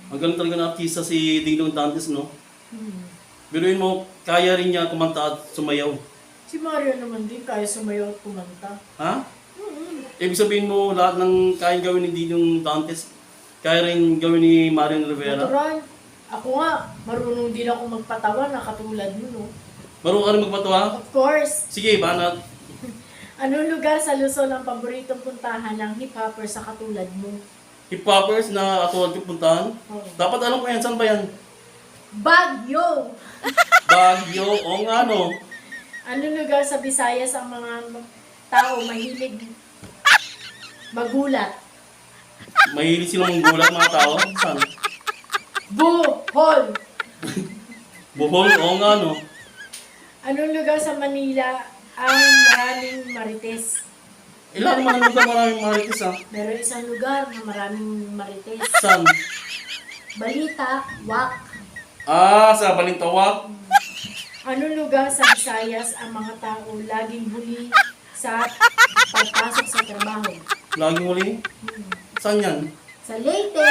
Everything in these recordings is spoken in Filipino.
Ang galing talaga na artista si Dingdong Dantes, no? Hmm. Biruin mo, kaya rin niya kumanta at sumayaw. Si Mario naman din, kaya sumayaw at kumanta. Ha? Hmm. Ibig sabihin mo, lahat ng kaya gawin ni Dingdong Dantes, kaya rin gawin ni Marian Rivera? Natural. Ako nga, marunong din ako magpatawa na katulad mo, no? Marunong ka rin magpatawa? Of course. Sige, banat. Anong lugar sa Luzon ang paboritong puntahan ng hip-hopper sa katulad mo? Hip-hoppers na katulad yung puntahan? Oo. Dapat alam ko yan, saan ba yan? Baguio! Baguio, o nga no? Anong lugar sa Visayas ang mga tao mahilig magulat? Mahilig silang manggulat mga tao? Saan? Bohol! Bohol, o nga no? Anong lugar sa Manila ang maraming marites? Ilan naman ang lugar maraming marites ha? Meron isang lugar na maraming marites. Saan? Balita, wak. Ah, sa Balintawak. Anong lugar sa Visayas ang mga tao laging huli sa pagpasok sa trabaho? Laging huli. Saan yan? Sa Leyte.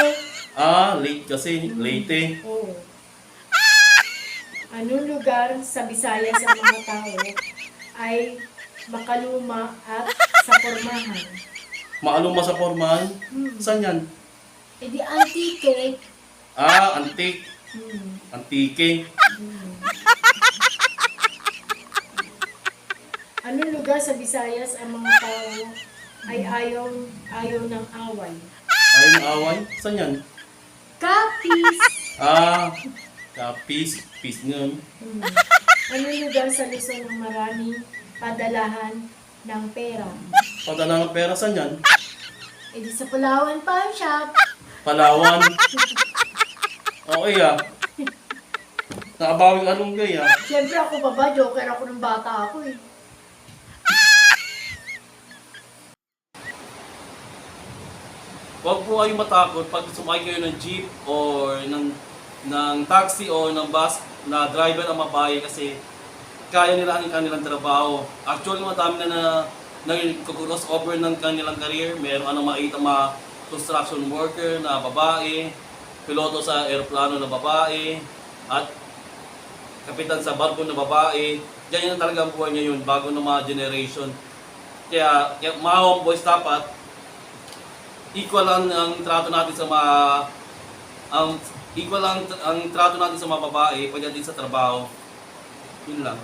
Ah, late kasi. Late. Oo. Anong lugar sa Visayas ang mga tao ay makaluma at sa pormahan? Maaluma sa formal. Saan yan? E di antique. Ah, antique. Hmm. Antike. Anong lugar sa Visayas ang mga tao ay ayaw ng away? Ay, away. Saan yan? Kapis! Ah, kapis. Peace nun. Anong lugar sa Luzon ang maraming padalahan ng pera? Padala ng pera, saan yan? E di sa Palawan Pawn Shop. Palawan. Okay ah. Nakabawing alunggay ah. Siyempre ako pa ba, joker ako ng bata ako eh. Huwag po kayong matakot pag sumakay kayo ng jeep or ng taxi o ng bus na driver ang mabahay kasi kaya nila ang kanilang trabaho. Actually, madami na nag-cross over ng kanilang career. Meron anong makita mga construction worker na babae, piloto sa aeroplano na babae, at kapitan sa barko na babae. Diyan yun talaga ang buhay niya yun, bago ng mga generation. Kaya mga homeboys dapat, equal ang trato natin sa mga equal ang trato natin sa mga babae pagdating sa trabaho. Yun lang.